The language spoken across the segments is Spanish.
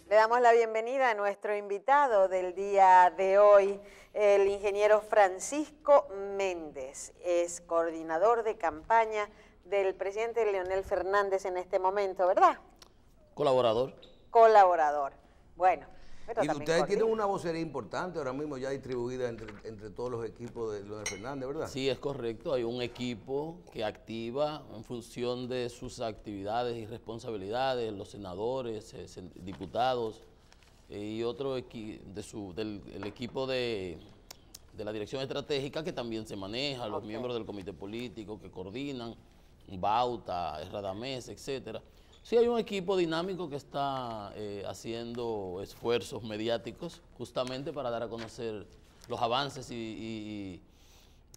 Le damos la bienvenida a nuestro invitado del día de hoy, el ingeniero Francisco Méndez. Es coordinador de campaña del presidente Leonel Fernández en este momento, ¿verdad? Colaborador. Colaborador. Bueno, pero y también ustedes tienen una vocería importante ahora mismo ya distribuida entre todos los equipos de Leonel Fernández, ¿verdad? Sí, es correcto. Hay un equipo que activa en función de sus actividades y responsabilidades, los senadores, diputados y otro del equipo de la dirección estratégica que también se maneja, los miembros del comité político que coordinan, Bauta, Radamés, etcétera. Sí, hay un equipo dinámico que está haciendo esfuerzos mediáticos justamente para dar a conocer los avances y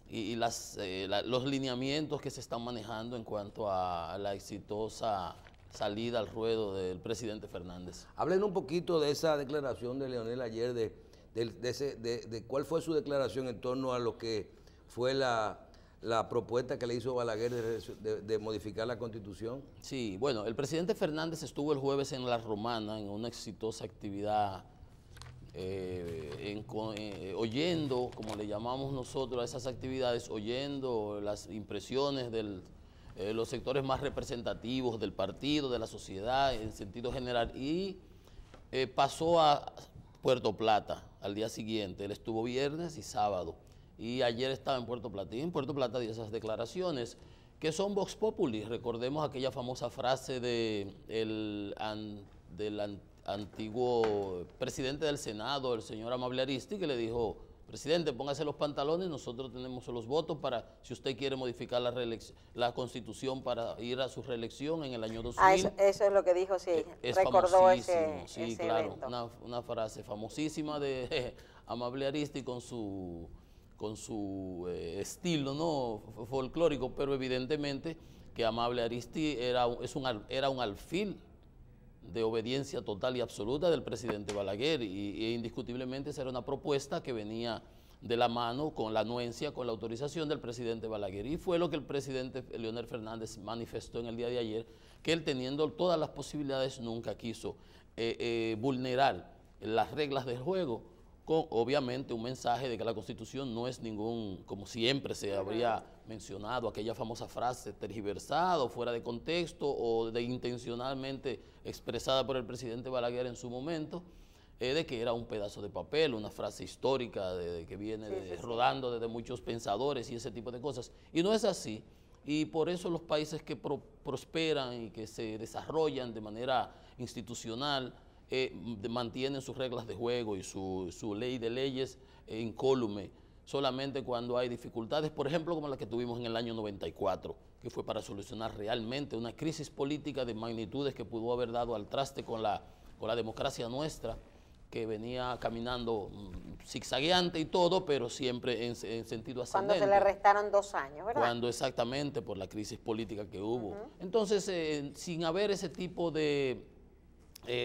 los lineamientos que se están manejando en cuanto a la exitosa salida al ruedo del presidente Fernández. Hablen un poquito de esa declaración de Leonel ayer, de cuál fue su declaración en torno a lo que fue la propuesta que le hizo Balaguer de modificar la Constitución. Sí, bueno, el presidente Fernández estuvo el jueves en La Romana en una exitosa actividad oyendo, como le llamamos nosotros a esas actividades, oyendo las impresiones de los sectores más representativos del partido, de la sociedad en sentido general, y pasó a Puerto Plata al día siguiente. Él estuvo viernes y sábado. Y ayer estaba en Puerto Plata. Y en Puerto Plata dio esas declaraciones que son Vox Populi. Recordemos aquella famosa frase del antiguo presidente del Senado, el señor Amable Aristi, que le dijo: presidente, póngase los pantalones, nosotros tenemos los votos para, si usted quiere modificar la Constitución para ir a su reelección en el año 2000. Ah, eso es lo que dijo, sí, recordó ese claro, evento. Una frase famosísima de Amable Aristi con su estilo, ¿no?, folclórico, pero evidentemente que Amable Aristi era un alfil de obediencia total y absoluta del presidente Balaguer, y indiscutiblemente esa era una propuesta que venía de la mano con la anuencia, con la autorización del presidente Balaguer, y fue lo que el presidente Leonel Fernández manifestó en el día de ayer, que él, teniendo todas las posibilidades, nunca quiso vulnerar las reglas del juego, con obviamente un mensaje de que la Constitución no es ningún, como siempre se habría mencionado, aquella famosa frase tergiversada o fuera de contexto o intencionalmente expresada por el presidente Balaguer en su momento, de que era un pedazo de papel, una frase histórica que viene rodando desde muchos pensadores y ese tipo de cosas. Y no es así. Y por eso los países que prosperan y que se desarrollan de manera institucional mantienen sus reglas de juego y su ley de leyes incólume, solamente cuando hay dificultades, por ejemplo, como la que tuvimos en el año 94, que fue para solucionar realmente una crisis política de magnitudes que pudo haber dado al traste con la democracia nuestra, que venía caminando zigzagueante y todo, pero siempre en sentido ascendente. Cuando se le restaron 2 años, ¿verdad? Cuando exactamente por la crisis política que hubo. Entonces, sin haber ese tipo de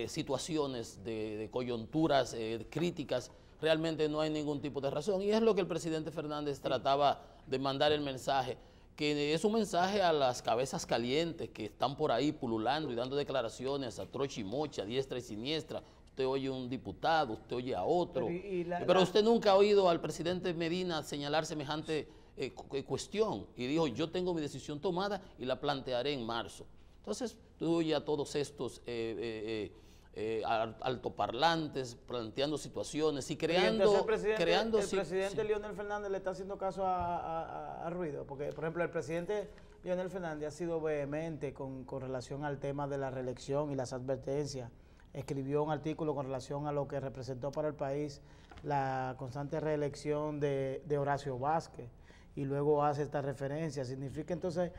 situaciones de coyunturas críticas, realmente no hay ningún tipo de razón. Y es lo que el presidente Fernández trataba de mandar el mensaje, que es un mensaje a las cabezas calientes que están por ahí pululando y dando declaraciones a trocha y mocha, a diestra y siniestra. Usted oye a un diputado, usted oye a otro, pero usted nunca ha oído al presidente Medina señalar semejante cuestión, y dijo: yo tengo mi decisión tomada y la plantearé en marzo. Entonces, tú oyes a todos estos altoparlantes planteando situaciones y creando... el presidente Leonel Fernández le está haciendo caso a ruido, porque, por ejemplo, el presidente Leonel Fernández ha sido vehemente con relación al tema de la reelección y las advertencias. Escribió un artículo con relación a lo que representó para el país la constante reelección de Horacio Vázquez, y luego hace esta referencia. Significa entonces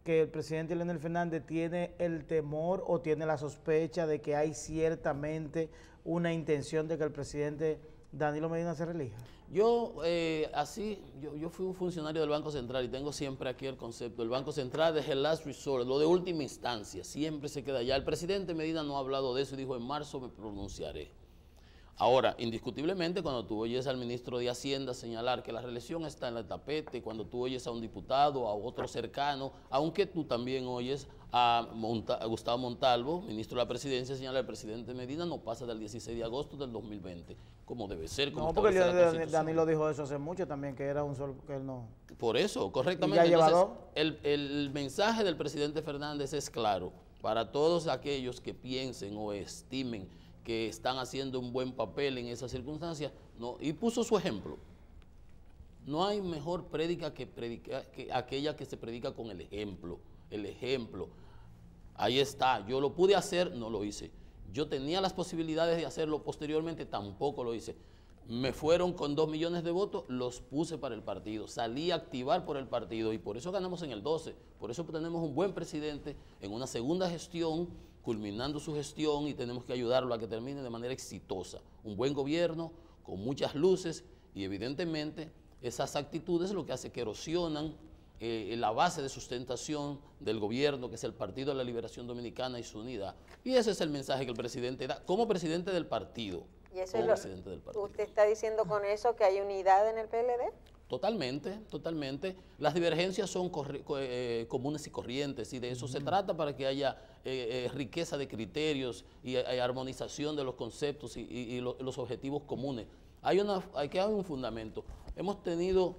que el presidente Leonel Fernández tiene el temor o tiene la sospecha de que hay ciertamente una intención de que el presidente Danilo Medina se reelija. Yo fui un funcionario del Banco Central y tengo siempre aquí el concepto: el Banco Central es el last resort, lo de última instancia, siempre se queda allá. El presidente Medina no ha hablado de eso y dijo: en marzo me pronunciaré. Ahora, indiscutiblemente, cuando tú oyes al ministro de Hacienda señalar que la reelección está en el tapete, cuando tú oyes a un diputado, a otro cercano, aunque tú también oyes a Gustavo Montalvo, ministro de la Presidencia, señalar al presidente Medina no pasa del 16 de agosto del 2020, como debe ser. Como no, porque establece la Constitución. Danilo dijo eso hace mucho también, que era un sol, que él no... Por eso, correctamente. ¿Y ya Entonces, lleva dos? el mensaje del presidente Fernández es claro para todos aquellos que piensen o estimen que están haciendo un buen papel en esas circunstancias, no, y puso su ejemplo. No hay mejor prédica que aquella que se predica con el ejemplo. El ejemplo. Ahí está. Yo lo pude hacer, no lo hice. Yo tenía las posibilidades de hacerlo posteriormente, tampoco lo hice. Me fueron con 2 millones de votos, los puse para el partido. Salí a activar por el partido y por eso ganamos en el 12. Por eso tenemos un buen presidente en una segunda gestión, culminando su gestión, y tenemos que ayudarlo a que termine de manera exitosa. Un buen gobierno, con muchas luces, y evidentemente esas actitudes lo que hace que erosionan la base de sustentación del gobierno, que es el Partido de la Liberación Dominicana y su unidad. Y ese es el mensaje que el presidente da como presidente del partido. ¿Y eso es usted está diciendo con eso que hay unidad en el PLD? Totalmente, totalmente. Las divergencias son comunes y corrientes, y de eso se trata, para que haya riqueza de criterios y armonización de los conceptos y los objetivos comunes. Hay un fundamento. Hemos tenido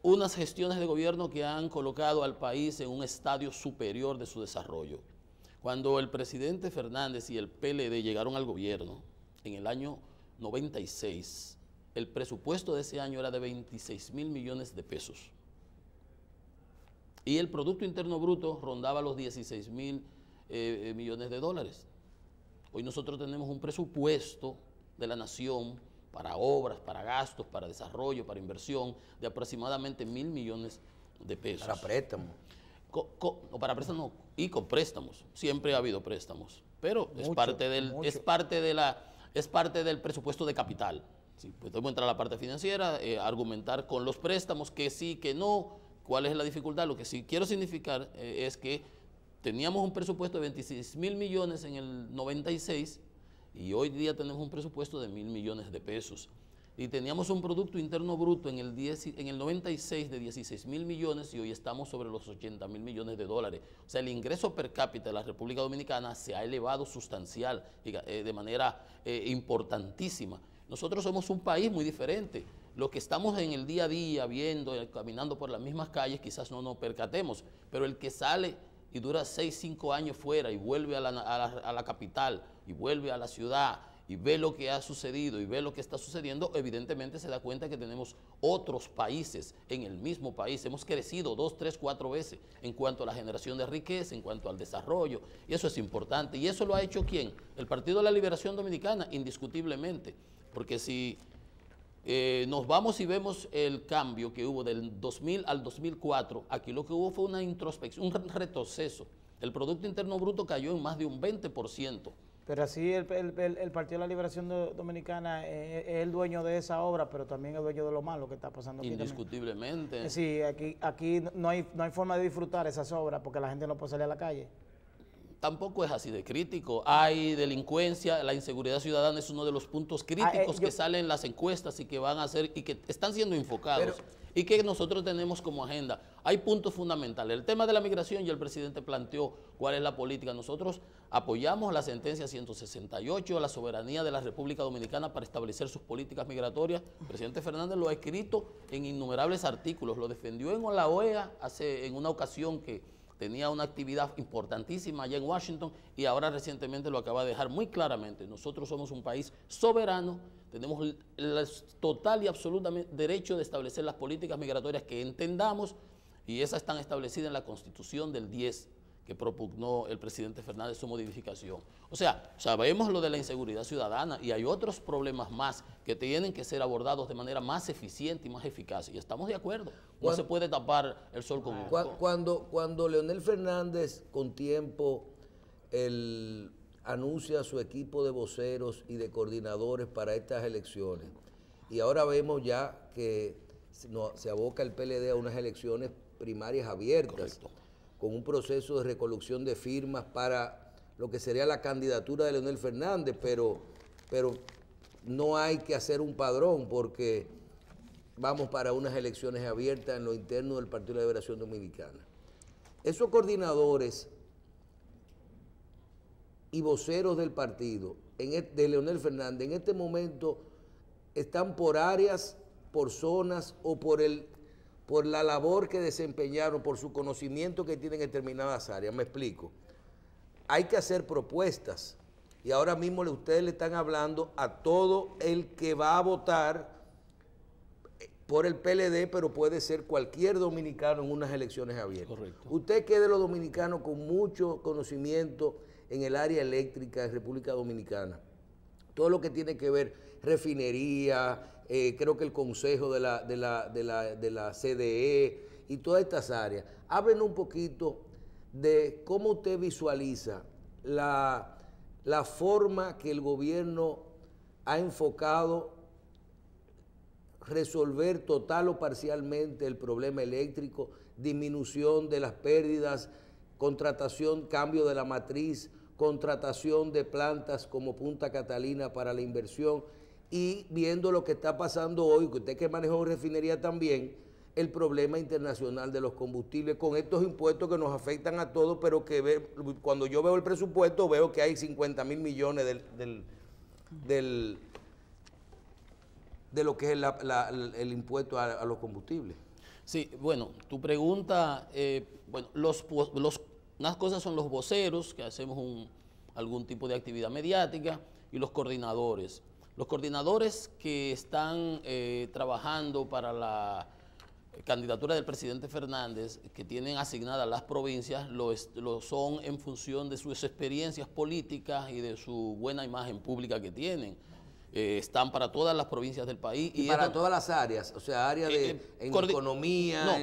unas gestiones de gobierno que han colocado al país en un estadio superior de su desarrollo. Cuando el presidente Fernández y el PLD llegaron al gobierno en el año 96, el presupuesto de ese año era de 26.000 millones de pesos. Y el Producto Interno Bruto rondaba los 16.000 millones de dólares. Hoy nosotros tenemos un presupuesto de la nación para obras, para gastos, para desarrollo, para inversión, de aproximadamente 1.000 millones de pesos. Para préstamos. Para préstamos y con préstamos. Siempre ha habido préstamos. Pero es parte del presupuesto de capital. Sí, pues podemos entrar a la parte financiera, argumentar con los préstamos, que sí, que no, cuál es la dificultad. Lo que sí quiero significar es que teníamos un presupuesto de 26.000 millones en el 96 y hoy día tenemos un presupuesto de 1.000 millones de pesos. Y teníamos un Producto Interno Bruto en el 96 de 16.000 millones y hoy estamos sobre los 80.000 millones de dólares. O sea, el ingreso per cápita de la República Dominicana se ha elevado sustancial, de manera importantísima. Nosotros somos un país muy diferente. Los que estamos en el día a día viendo, caminando por las mismas calles, quizás no nos percatemos, pero el que sale y dura 6, 5 años fuera y vuelve a la capital y vuelve a la ciudad y ve lo que ha sucedido y ve lo que está sucediendo, evidentemente se da cuenta que tenemos otros países en el mismo país. Hemos crecido 2, 3, 4 veces en cuanto a la generación de riqueza, en cuanto al desarrollo, y eso es importante. ¿Y eso lo ha hecho quién? El Partido de la Liberación Dominicana, indiscutiblemente, porque si nos vamos y vemos el cambio que hubo del 2000 al 2004, aquí lo que hubo fue una introspección, un retroceso. El Producto Interno Bruto cayó en más de un 20%. Pero así el Partido de la Liberación Dominicana es el dueño de esa obra, pero también el dueño de lo malo que está pasando aquí. Indiscutiblemente. También. Sí, aquí no hay forma de disfrutar esas obras porque la gente no puede salir a la calle. Tampoco es así de crítico. Hay delincuencia, la inseguridad ciudadana es uno de los puntos críticos que salen en las encuestas y que van a ser y que están siendo enfocados y que nosotros tenemos como agenda. Hay puntos fundamentales. El tema de la migración, ya el presidente planteó cuál es la política. Nosotros apoyamos la sentencia 168, la soberanía de la República Dominicana para establecer sus políticas migratorias. El presidente Fernández lo ha escrito en innumerables artículos, lo defendió en la OEA en una ocasión que tenía una actividad importantísima allá en Washington y ahora recientemente lo acaba de dejar muy claramente. Nosotros somos un país soberano, tenemos el total y absolutamente derecho de establecer las políticas migratorias que entendamos y esas están establecidas en la Constitución del 10 que propugnó el presidente Fernández su modificación. O sea, sabemos lo de la inseguridad ciudadana y hay otros problemas más que tienen que ser abordados de manera más eficiente y más eficaz. Y estamos de acuerdo. No se puede tapar el sol con un dedo. Cuando Leonel Fernández, con tiempo, anuncia su equipo de voceros y de coordinadores para estas elecciones, y ahora vemos ya que se aboca el PLD a unas elecciones primarias abiertas, correcto, con un proceso de recolección de firmas para lo que sería la candidatura de Leonel Fernández, pero no hay que hacer un padrón porque vamos para unas elecciones abiertas en lo interno del Partido de la Liberación Dominicana. Esos coordinadores y voceros del partido, de Leonel Fernández, en este momento están por áreas, por zonas o por la labor que desempeñaron, por su conocimiento que tienen en determinadas áreas. Me explico. Hay que hacer propuestas y ahora mismo ustedes le están hablando a todo el que va a votar por el PLD, pero puede ser cualquier dominicano en unas elecciones abiertas. Correcto. Usted que es de los dominicanos con mucho conocimiento en el área eléctrica de República Dominicana, todo lo que tiene que ver refinería, creo que el consejo de la CDE y todas estas áreas. Háblenos un poquito de cómo usted visualiza la forma que el gobierno ha enfocado resolver total o parcialmente el problema eléctrico, disminución de las pérdidas, contratación, cambio de la matriz, contratación de plantas como Punta Catalina para la inversión y viendo lo que está pasando hoy, que usted que manejó refinería también, el problema internacional de los combustibles con estos impuestos que nos afectan a todos, pero que cuando yo veo el presupuesto veo que hay 50.000 millones de lo que es el impuesto a los combustibles. Sí, bueno, tu pregunta, bueno, unas cosas son los voceros, que hacemos algún tipo de actividad mediática, y los coordinadores. Los coordinadores que están trabajando para la candidatura del presidente Fernández, que tienen asignadas las provincias, lo son en función de sus experiencias políticas y de su buena imagen pública que tienen. Están para todas las provincias del país. Y para todas las áreas, o sea, áreas en economía. No,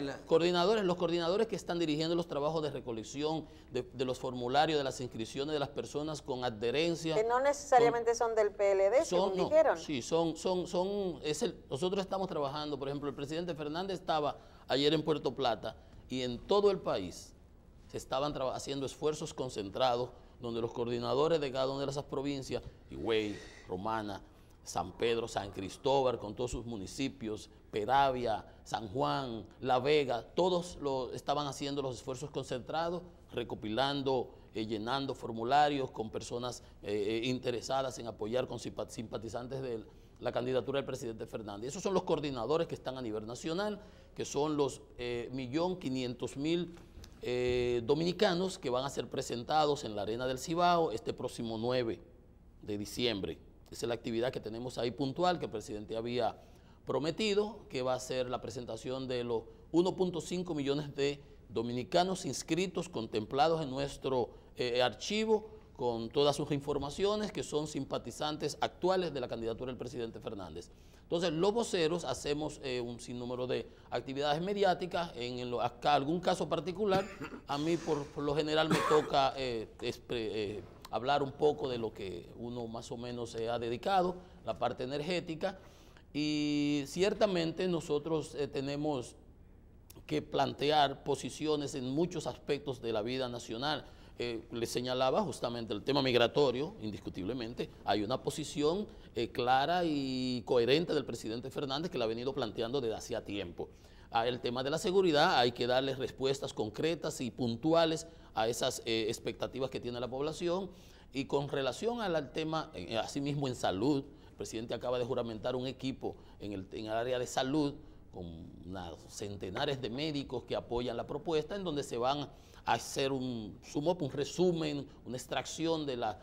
los coordinadores que están dirigiendo los trabajos de recolección de los formularios, de las inscripciones de las personas con adherencia. Que no necesariamente son del PLD, según dijeron. Sí, nosotros estamos trabajando, por ejemplo, el presidente Fernández estaba ayer en Puerto Plata y en todo el país se estaban haciendo esfuerzos concentrados donde los coordinadores de cada una de esas provincias, Higüey, Romana, San Pedro, San Cristóbal, con todos sus municipios, Peravia, San Juan, La Vega, todos estaban haciendo los esfuerzos concentrados, recopilando, llenando formularios con personas interesadas en apoyar, con simpatizantes de la candidatura del presidente Fernández. Esos son los coordinadores que están a nivel nacional, que son los 1.500.000 dominicanos que van a ser presentados en la Arena del Cibao este próximo 9 de diciembre. Esa es la actividad que tenemos ahí puntual, que el presidente había prometido, que va a ser la presentación de los 1.5 millones de dominicanos inscritos, contemplados en nuestro archivo, con todas sus informaciones, que son simpatizantes actuales de la candidatura del presidente Fernández. Entonces, los voceros hacemos un sinnúmero de actividades mediáticas. En algún caso particular, a mí por lo general me toca hablar un poco de lo que uno más o menos se ha dedicado, la parte energética, y ciertamente nosotros tenemos que plantear posiciones en muchos aspectos de la vida nacional. Les señalaba justamente el tema migratorio, indiscutiblemente, hay una posición clara y coherente del presidente Fernández que la ha venido planteando desde hacía tiempo. El tema de la seguridad, hay que darle respuestas concretas y puntuales a esas expectativas que tiene la población. Y con relación al tema, asimismo en salud, el presidente acaba de juramentar un equipo en el área de salud con centenares de médicos que apoyan la propuesta, en donde se van a hacer un resumen, una extracción de las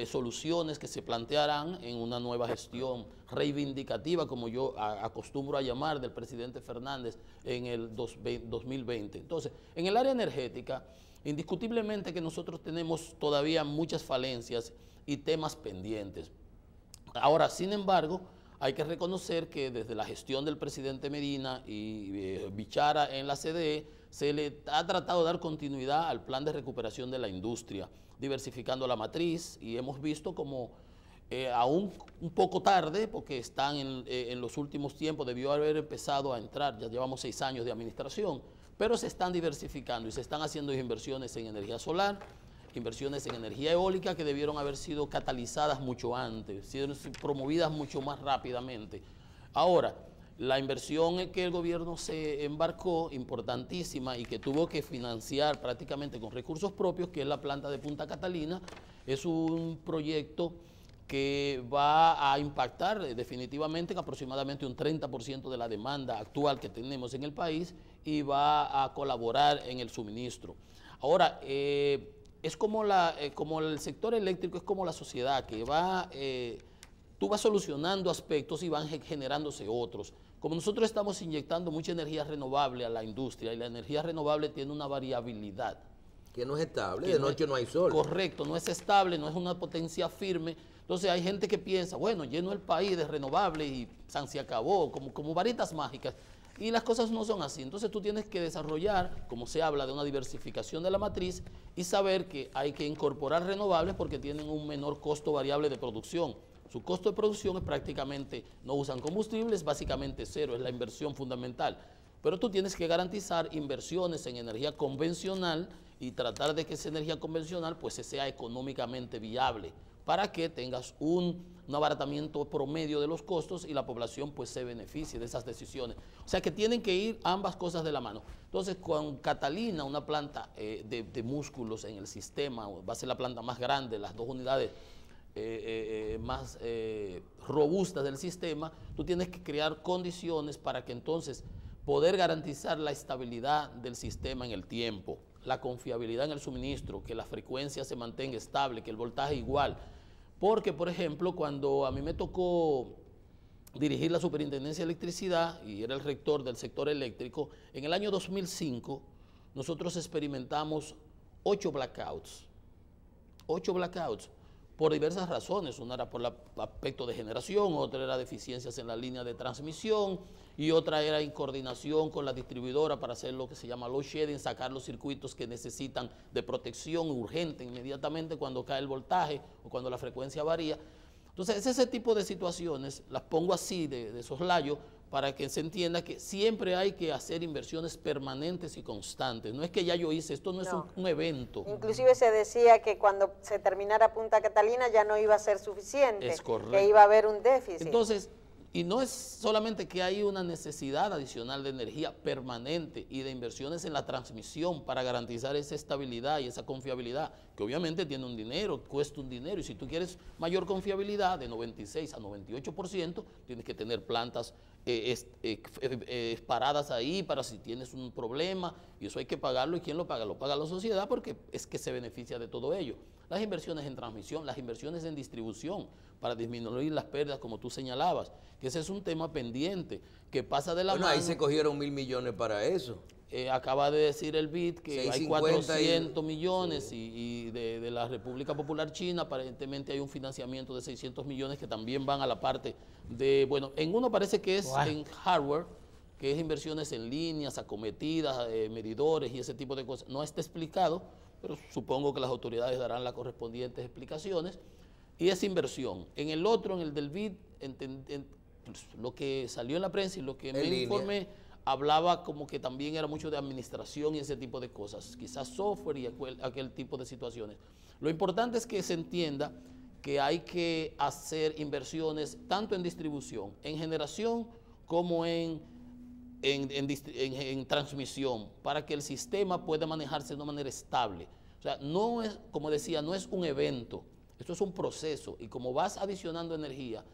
soluciones que se plantearán en una nueva gestión reivindicativa, como yo acostumbro a llamar, del presidente Fernández en el 2020. Entonces, en el área energética, indiscutiblemente que nosotros tenemos todavía muchas falencias y temas pendientes. Ahora, sin embargo, hay que reconocer que desde la gestión del presidente Medina y Bichara en la CDE, se le ha tratado de dar continuidad al plan de recuperación de la industria, diversificando la matriz, y hemos visto como aún un poco tarde, porque están en los últimos tiempos, debió haber empezado a entrar, ya llevamos 6 años de administración, pero se están diversificando y se están haciendo inversiones en energía solar, inversiones en energía eólica que debieron haber sido catalizadas mucho antes, sido promovidas mucho más rápidamente. Ahora, la inversión en que el gobierno se embarcó, importantísima, y que tuvo que financiar prácticamente con recursos propios, que es la planta de Punta Catalina, es un proyecto que va a impactar definitivamente en aproximadamente un 30% de la demanda actual que tenemos en el país y va a colaborar en el suministro. Ahora, es como el sector eléctrico, es como la sociedad, que tú vas solucionando aspectos y van generándose otros. Como nosotros estamos inyectando mucha energía renovable a la industria, y la energía renovable tiene una variabilidad. Que no es estable, de noche no hay sol. Correcto, no es estable, no es una potencia firme. Entonces hay gente que piensa, bueno, lleno el país de renovables y se acabó, como varitas mágicas. Y las cosas no son así. Entonces tú tienes que desarrollar, como se habla, de una diversificación de la matriz y saber que hay que incorporar renovables porque tienen un menor costo variable de producción. Su costo de producción es prácticamente, no usan combustibles, básicamente cero, es la inversión fundamental. Pero tú tienes que garantizar inversiones en energía convencional y tratar de que esa energía convencional pues sea económicamente viable para que tengas un abaratamiento promedio de los costos y la población pues se beneficie de esas decisiones. O sea que tienen que ir ambas cosas de la mano. Entonces con Catalina, una planta de músculos en el sistema, va a ser la planta más grande, las dos unidades más robustas del sistema, tú tienes que crear condiciones para que entonces poder garantizar la estabilidad del sistema en el tiempo, la confiabilidad en el suministro, que la frecuencia se mantenga estable, que el voltaje igual. Porque, por ejemplo, cuando a mí me tocó dirigir la Superintendencia de Electricidad y era el rector del sector eléctrico, en el año 2005 nosotros experimentamos 8 blackouts. 8 blackouts. Por diversas razones, una era por el aspecto de generación, otra era deficiencias en la línea de transmisión y otra era incoordinación con la distribuidora para hacer lo que se llama load shedding, sacar los circuitos que necesitan de protección urgente inmediatamente cuando cae el voltaje o cuando la frecuencia varía. Entonces, ese tipo de situaciones las pongo así de soslayo para que se entienda que siempre hay que hacer inversiones permanentes y constantes. No es que ya yo hice, esto no es un evento. Inclusive se decía que cuando se terminara Punta Catalina ya no iba a ser suficiente, es correcto, que iba a haber un déficit. Entonces, y no es solamente que hay una necesidad adicional de energía permanente y de inversiones en la transmisión para garantizar esa estabilidad y esa confiabilidad, que obviamente tiene un dinero, cuesta un dinero, y si tú quieres mayor confiabilidad de 96 a 98%, tienes que tener plantas paradas ahí para si tienes un problema, y eso hay que pagarlo. ¿Y quién lo paga? Lo paga la sociedad porque es que se beneficia de todo ello. Las inversiones en transmisión, las inversiones en distribución para disminuir las pérdidas, como tú señalabas, que ese es un tema pendiente, que pasa de la mano. Ahí se cogieron 1.000 millones para eso. Acaba de decir el BID que hay 400 millones sí. y de la República Popular China aparentemente hay un financiamiento de 600 millones que también van a la parte de, bueno, en uno parece que es en hardware, que es inversiones en líneas, acometidas, medidores y ese tipo de cosas. No está explicado, pero supongo que las autoridades darán las correspondientes explicaciones. Y esa inversión. En el otro, en el del BID, lo que salió en la prensa y lo que me informé, hablaba como que también era mucho de administración y ese tipo de cosas, quizás software y aquel tipo de situaciones. Lo importante es que se entienda que hay que hacer inversiones tanto en distribución, en generación, como en transmisión, para que el sistema pueda manejarse de una manera estable. O sea, no es, como decía, no es un evento, esto es un proceso, y como vas adicionando energía,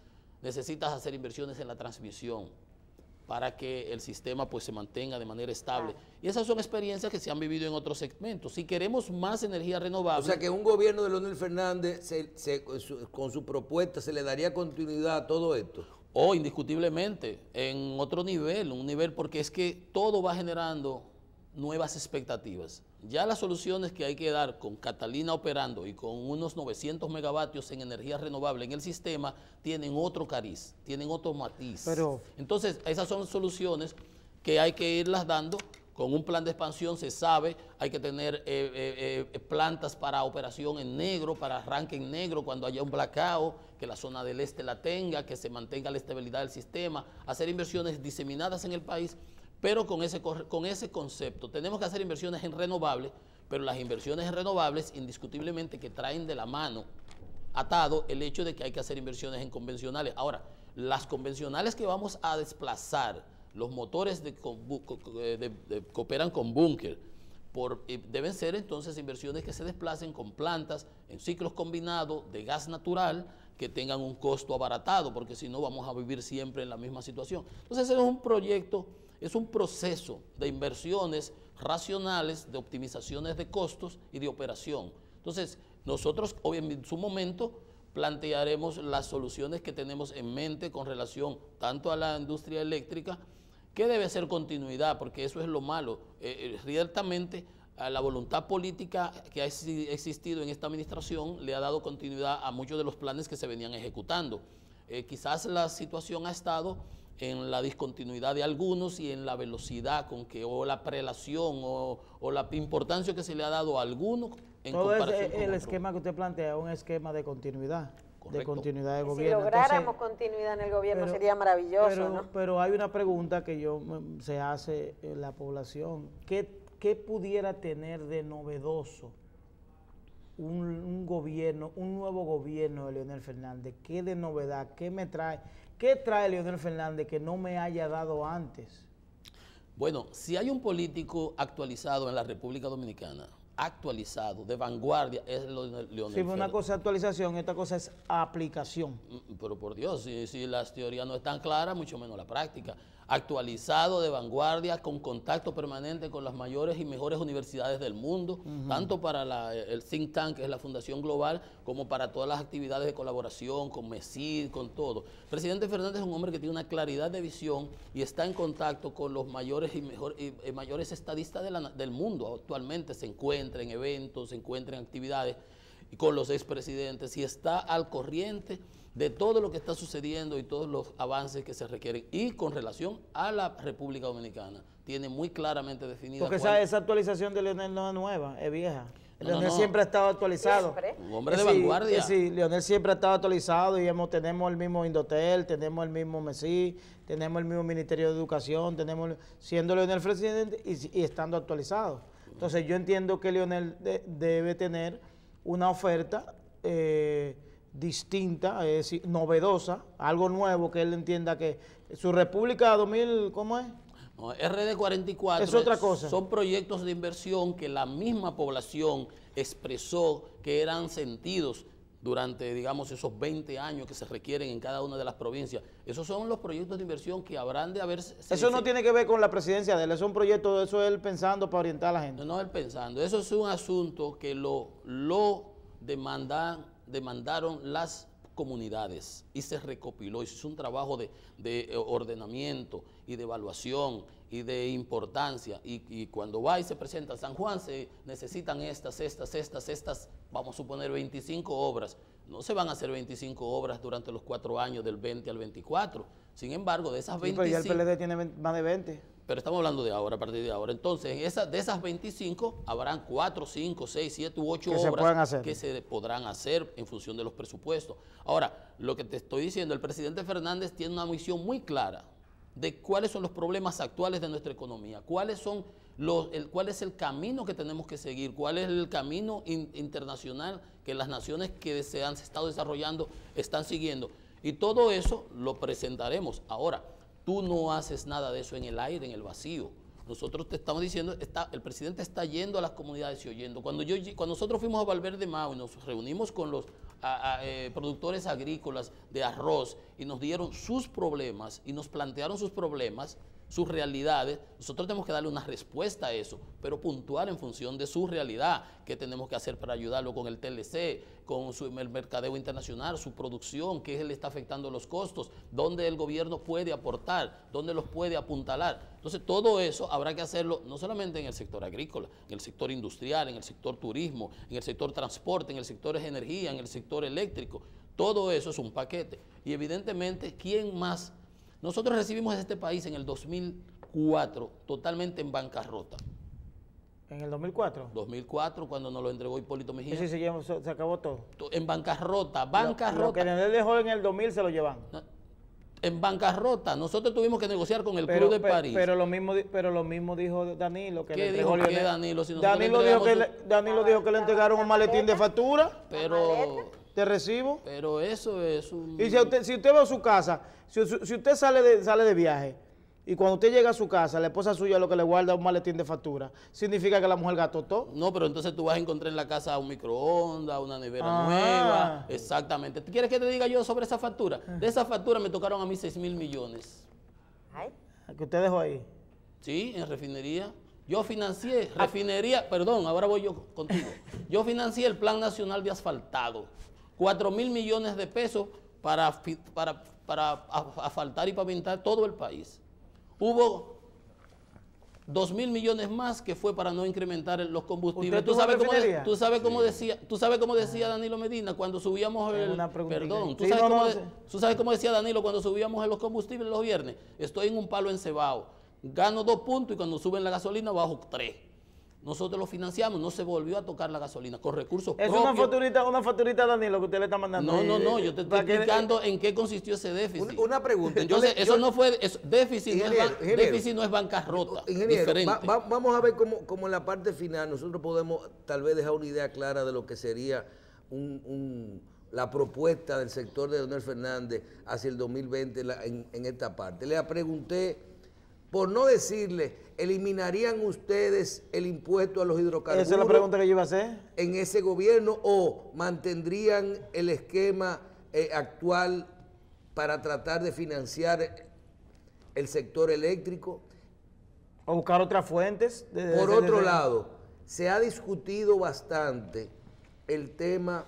necesitas hacer inversiones en la transmisión para que el sistema pues se mantenga de manera estable. Y esas son experiencias que se han vivido en otros segmentos. Si queremos más energía renovable... O sea que un gobierno de Leonel Fernández, con su propuesta, ¿se le daría continuidad a todo esto? Indiscutiblemente, en otro nivel, un nivel porque es que todo va generando nuevas expectativas. Ya las soluciones que hay que dar con Catalina operando y con unos 900 megavatios en energía renovable en el sistema tienen otro cariz, tienen otro matiz. Entonces, esas son soluciones que hay que irlas dando con un plan de expansión. Se sabe, hay que tener plantas para operación en negro, para arranque en negro cuando haya un blackout, que la zona del este la tenga, que se mantenga la estabilidad del sistema, hacer inversiones diseminadas en el país, pero con ese concepto. Tenemos que hacer inversiones en renovables, pero las inversiones en renovables indiscutiblemente que traen de la mano atado el hecho de que hay que hacer inversiones en convencionales. Ahora, las convencionales que vamos a desplazar, los motores que operan con búnker, deben ser entonces inversiones que se desplacen con plantas en ciclos combinados de gas natural que tengan un costo abaratado, porque si no vamos a vivir siempre en la misma situación. Entonces es un proyecto, es un proceso de inversiones racionales, de optimizaciones de costos y de operación. Entonces nosotros obviamente en su momento plantearemos las soluciones que tenemos en mente con relación tanto a la industria eléctrica, que debe ser continuidad, porque eso es lo malo. Ciertamente, a la voluntad política que ha existido en esta administración le ha dado continuidad a muchos de los planes que se venían ejecutando. Quizás la situación ha estado en la discontinuidad de algunos y en la velocidad con que, o la prelación, o la importancia que se le ha dado a algunos en comparación con el esquema que usted plantea es un esquema de continuidad. Correcto. De continuidad de Y gobierno. si lográramos Entonces, continuidad en el gobierno sería maravilloso, ¿no? Pero hay una pregunta que se hace en la población. ¿Qué pudiera tener de novedoso un gobierno, un nuevo gobierno de Leonel Fernández? ¿Qué de novedad? ¿Qué trae Leonel Fernández que no me haya dado antes? Bueno, si hay un político actualizado en la República Dominicana, actualizado, de vanguardia, es Leonel Fernández. Sí, una cosa es actualización, esta cosa es aplicación. Pero por Dios, si las teorías no están claras, mucho menos la práctica. Actualizado, de vanguardia, con contacto permanente con las mayores y mejores universidades del mundo, tanto para el think tank, que es la Fundación Global, como para todas las actividades de colaboración, con MESID, con todo. El presidente Fernández es un hombre que tiene una claridad de visión y está en contacto con los mayores y mayores estadistas del mundo. Actualmente se encuentra en eventos, se encuentra en actividades y con los expresidentes y está al corriente de todo lo que está sucediendo y todos los avances que se requieren. Y con relación a la República Dominicana, tiene muy claramente definida. Porque esa actualización de Leonel no es nueva, es vieja. Leonel no. siempre ha estado actualizado. Siempre. Un hombre de vanguardia. Sí, Leonel siempre ha estado actualizado y tenemos el mismo Indotel, tenemos el mismo MESI, tenemos el mismo Ministerio de Educación, siendo Leonel presidente y estando actualizado. Entonces yo entiendo que Leonel debe tener una oferta distinta, es decir, novedosa, algo nuevo que él entienda que su República 2000, ¿cómo es? No, RD 44 es otra cosa. Son proyectos de inversión que la misma población expresó que eran sentidos durante, digamos, esos 20 años que se requieren en cada una de las provincias. Esos son los proyectos de inversión que habrán de haber... Eso no tiene que ver con la presidencia de él, es un proyecto, eso es él pensando para orientar a la gente. No, él pensando. Eso es un asunto que lo demandaron las comunidades y se recopiló, hizo un trabajo de ordenamiento y de evaluación y de importancia y cuando va y se presenta a San Juan se necesitan estas, vamos a suponer 25 obras, no se van a hacer 25 obras durante los 4 años del 20 al 24, sin embargo de esas 25... Pero ya el PLD tiene más de 20. Pero estamos hablando de ahora, a partir de ahora. Entonces, de esas 25, habrán 4, 5, 6, 7 u 8 obras que se podrán hacer en función de los presupuestos. Ahora, lo que te estoy diciendo, el presidente Fernández tiene una visión muy clara de cuáles son los problemas actuales de nuestra economía, cuál es el camino que tenemos que seguir, cuál es el camino internacional que las naciones que se han estado desarrollando están siguiendo. Y todo eso lo presentaremos. Ahora, tú no haces nada de eso en el aire, en el vacío. Nosotros te estamos diciendo, el presidente está yendo a las comunidades y oyendo. Cuando nosotros fuimos a Valverde Mau y nos reunimos con los productores agrícolas de arroz y nos dieron sus problemas y nos plantearon sus problemas, sus realidades, nosotros tenemos que darle una respuesta a eso, pero puntual en función de su realidad, qué tenemos que hacer para ayudarlo con el TLC, con el mercadeo internacional, su producción, qué le está afectando los costos, dónde el gobierno puede aportar, dónde los puede apuntalar. Entonces todo eso habrá que hacerlo no solamente en el sector agrícola, en el sector industrial, en el sector turismo, en el sector transporte, en el sector energía, en el sector eléctrico. Todo eso es un paquete. Y evidentemente, ¿quién más? Nosotros recibimos a este país en el 2004 totalmente en bancarrota. ¿En el 2004? 2004, cuando nos lo entregó Hipólito Mejía. Sí, se acabó todo. En bancarrota. Lo que Leonel dejó en el 2000 se lo llevan. No, en bancarrota. Nosotros tuvimos que negociar con el Club de París. Pero lo mismo dijo Danilo. Que ¿Qué le dijo entregó que Danilo? Si nosotros Danilo dijo que le entregaron un maletín de factura, Pero, de recibo. pero eso es un... Y si usted va a su casa, si usted sale de viaje, y cuando usted llega a su casa, la esposa suya lo que le guarda un maletín de factura, significa que la mujer gastó todo. No, pero entonces tú vas a encontrar en la casa un microondas, una nevera Ah. nueva. Exactamente. ¿Quieres que te diga yo sobre esa factura? De esa factura me tocaron a mí 6.000 millones. Ay, Que usted dejó ahí. Sí, en refinería. Yo financié refinería, perdón, ahora voy yo contigo. Yo financié el Plan Nacional de Asfaltado. 4.000 millones de pesos para asfaltar y pavimentar todo el país. Hubo 2.000 millones más que fue para no incrementar los combustibles. ¿Usted tuvo refinería? Tú sabes cómo decía Danilo Medina cuando subíamos perdón, Sí, tú sabes cómo decía Danilo cuando subíamos en los combustibles los viernes. Estoy en un palo encebado, gano 2 puntos y cuando suben la gasolina bajo 3. Nosotros lo financiamos, no se volvió a tocar la gasolina con recursos Es propios. una facturita, Danilo, que usted le está mandando. No, yo te estoy explicando en qué consistió ese déficit. Una pregunta. Entonces, déficit déficit no es bancarrota. Ingeniero, diferente. vamos a ver cómo en la parte final nosotros podemos tal vez dejar una idea clara de lo que sería la propuesta del sector de Leonel Fernández hacia el 2020 en esta parte. Le pregunté, por no decirle, ¿eliminarían ustedes el impuesto a los hidrocarburos? Esa es la pregunta que yo iba a hacer. ¿En ese gobierno o mantendrían el esquema actual para tratar de financiar el sector eléctrico? O buscar otras fuentes. Por otro lado, se ha discutido bastante el tema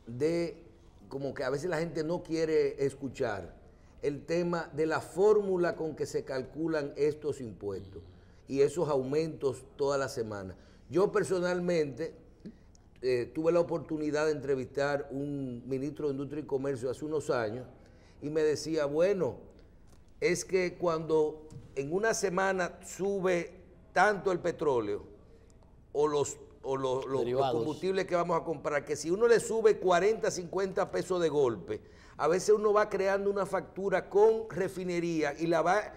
de, como que a veces la gente no quiere escuchar, el tema de la fórmula con que se calculan estos impuestos y esos aumentos toda la semana. Yo personalmente tuve la oportunidad de entrevistar un ministro de Industria y Comercio hace unos años y me decía, bueno, es que cuando en una semana sube tanto el petróleo o los combustibles que vamos a comprar, que si uno le sube 40, 50 pesos de golpe, a veces uno va creando una factura con refinería y la va,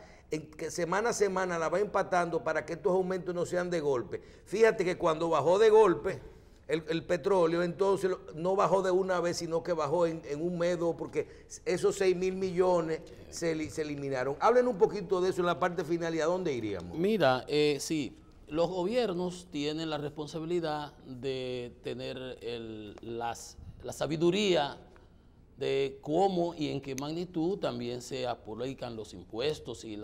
semana a semana la va empatando para que estos aumentos no sean de golpe. Fíjate que cuando bajó de golpe el petróleo, entonces no bajó de una vez, sino que bajó en un mes, porque esos 6.000 millones se eliminaron. Hablen un poquito de eso en la parte final y a dónde iríamos. Mira, sí, los gobiernos tienen la responsabilidad de tener la sabiduría de cómo y en qué magnitud también se aplican los impuestos y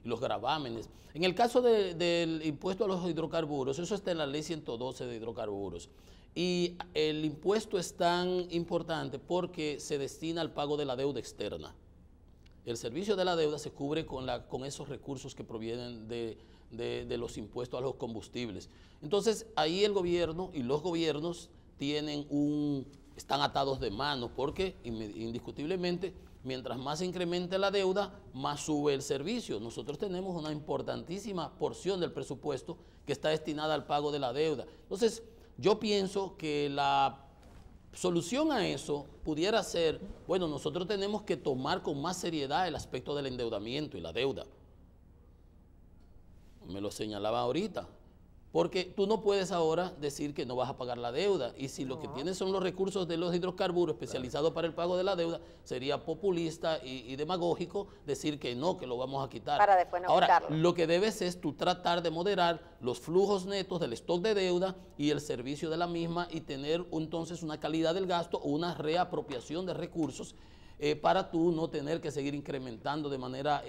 los gravámenes. En el caso del impuesto a los hidrocarburos, eso está en la ley 112 de hidrocarburos. Y el impuesto es tan importante porque se destina al pago de la deuda externa. El servicio de la deuda se cubre con esos recursos que provienen de los impuestos a los combustibles. Entonces, ahí el gobierno y los gobiernos están atados de manos porque indiscutiblemente mientras más se incremente la deuda, más sube el servicio. Nosotros tenemos una importantísima porción del presupuesto que está destinada al pago de la deuda. Entonces, yo pienso que la solución a eso pudiera ser, bueno, nosotros tenemos que tomar con más seriedad el aspecto del endeudamiento y la deuda. Me lo señalaba ahorita. Porque tú no puedes ahora decir que no vas a pagar la deuda. Y si lo que tienes son los recursos de los hidrocarburos especializados para el pago de la deuda, sería populista y demagógico decir que no, que lo vamos a quitar. Para después no ahora, quitarlo. lo que debes es tú tratar de moderar los flujos netos del stock de deuda y el servicio de la misma y tener entonces una calidad del gasto o una reapropiación de recursos para tú no tener que seguir incrementando de manera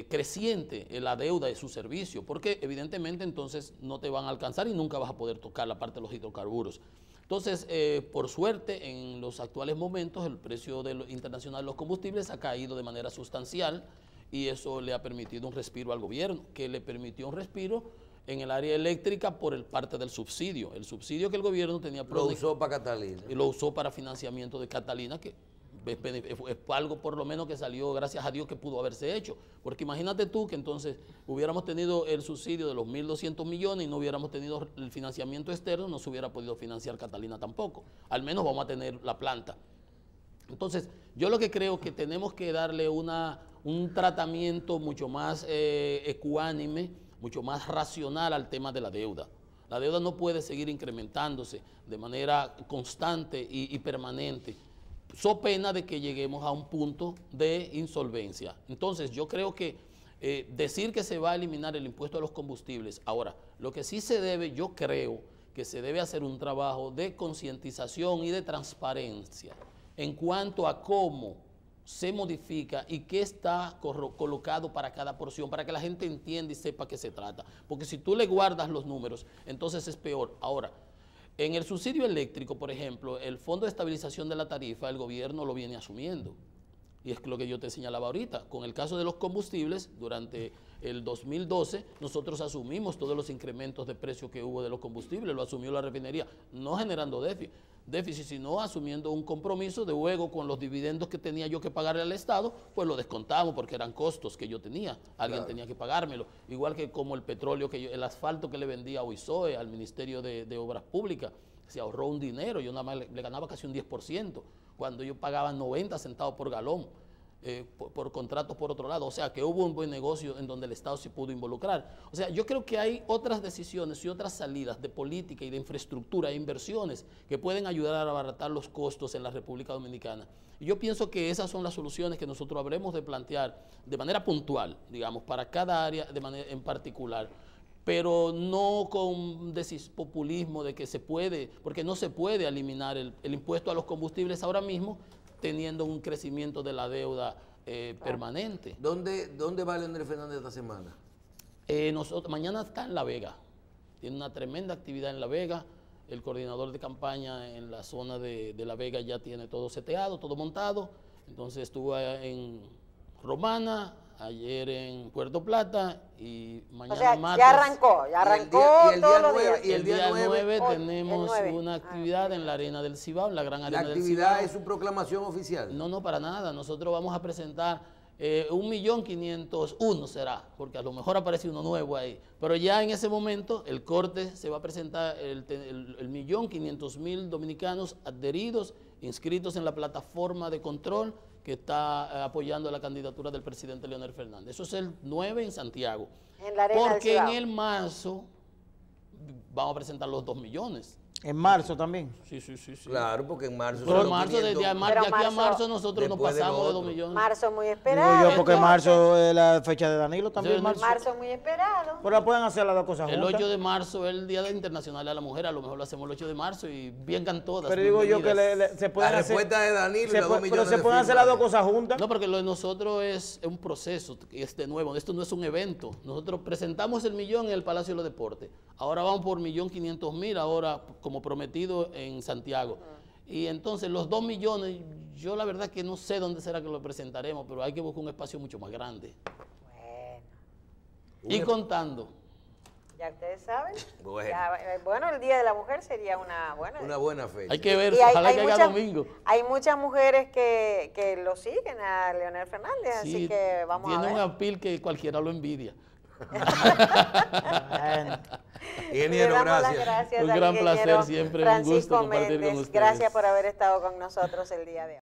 creciente la deuda de su servicio, porque evidentemente entonces no te van a alcanzar y nunca vas a poder tocar la parte de los hidrocarburos. Entonces, por suerte, en los actuales momentos el precio internacional de los combustibles ha caído de manera sustancial y eso le ha permitido un respiro al gobierno, que le permitió un respiro en el área eléctrica por parte del subsidio. El subsidio que el gobierno tenía... Lo usó para Catalina. Y lo usó para financiamiento de Catalina, que es algo por lo menos que salió, gracias a Dios, que pudo haberse hecho. Porque imagínate tú que entonces hubiéramos tenido el subsidio de los 1.200 millones y no hubiéramos tenido el financiamiento externo, no se hubiera podido financiar Catalina tampoco. Al menos vamos a tener la planta. Entonces, yo lo que creo que tenemos que darle un tratamiento mucho más ecuánime, mucho más racional al tema de la deuda. La deuda no puede seguir incrementándose de manera constante y permanente, so pena de que lleguemos a un punto de insolvencia. Entonces, yo creo que decir que se va a eliminar el impuesto a los combustibles, ahora, lo que sí se debe, yo creo que se debe hacer un trabajo de concientización y de transparencia en cuanto a cómo se modifica y qué está colocado para cada porción, para que la gente entienda y sepa qué se trata. Porque si tú le guardas los números, entonces es peor. Ahora, en el subsidio eléctrico, por ejemplo, el Fondo de Estabilización de la Tarifa, el gobierno lo viene asumiendo. Y es lo que yo te señalaba ahorita. Con el caso de los combustibles, durante el 2012, nosotros asumimos todos los incrementos de precio que hubo de los combustibles, lo asumió la refinería, no generando déficit, sino asumiendo un compromiso de luego con los dividendos que tenía yo que pagarle al Estado, pues lo descontamos porque eran costos que yo tenía, alguien tenía que pagármelo, igual que como el petróleo, el asfalto que le vendía a OISOE, al Ministerio de Obras Públicas, se ahorró un dinero, yo nada más le ganaba casi un 10%, cuando yo pagaba 90 centavos por galón, por contratos por otro lado. O sea, que hubo un buen negocio en donde el Estado se pudo involucrar. O sea, yo creo que hay otras decisiones y otras salidas de política y de infraestructura e inversiones que pueden ayudar a abaratar los costos en la República Dominicana. Y yo pienso que esas son las soluciones que nosotros habremos de plantear de manera puntual, digamos, para cada área de manera en particular, pero no con populismo de que se puede, porque no se puede eliminar el impuesto a los combustibles ahora mismo, teniendo un crecimiento de la deuda permanente. ¿Dónde va Leonel Fernández esta semana? Mañana está en La Vega, tiene una tremenda actividad en La Vega, el coordinador de campaña en la zona de La Vega ya tiene todo seteado, todo montado, entonces estuvo en Romana, ayer en Puerto Plata y mañana martes. Ya arrancó todos los días. Y el día 9 tenemos una actividad en la Arena del Cibao, en la gran Arena del Cibao. ¿La actividad es su proclamación oficial? No, para nada. Nosotros vamos a presentar 1.501.000 será, porque a lo mejor aparece uno nuevo ahí. Pero ya en ese momento el corte se va a presentar el 1.500.000 dominicanos adheridos, inscritos en la plataforma de control que está apoyando la candidatura del presidente Leonel Fernández. Eso es el 9 en Santiago. En la Arena porque del Cibao. en el marzo vamos a presentar los 2 millones. ¿En marzo también? Sí. Claro, porque en marzo... Pero de aquí a marzo nosotros nos pasamos de 2 millones. Marzo muy esperado. Digo yo, porque marzo es la fecha de Danilo también. Marzo muy esperado. Pero pueden hacer las dos cosas juntas. El 8 de marzo es el Día Internacional de la Mujer, a lo mejor lo hacemos el 8 de marzo y vengan todas. Pero digo yo que se pueden la hacer... respuesta de Danilo y los 2 millones pero se de pueden hacer firmas. las dos cosas juntas. No, porque lo de nosotros es un proceso, es de nuevo, esto no es un evento. Nosotros presentamos el 1.000.000 en el Palacio de los Deportes. Ahora vamos por 1.500.000, ahora como prometido en Santiago. Y entonces los 2 millones, yo la verdad que no sé dónde será que lo presentaremos, pero hay que buscar un espacio mucho más grande. Bueno. Y contando. Ya ustedes saben. Bueno. Bueno, el Día de la Mujer sería una buena fecha. Hay que ver, Y ojalá que haya domingo. Hay muchas mujeres que lo siguen a Leonel Fernández, Sí, así que vamos a ver. tiene un appeal que cualquiera lo envidia. Ingeniero, gracias. Un gran placer siempre, un gusto compartir con ustedes. Gracias por haber estado con nosotros el día de hoy.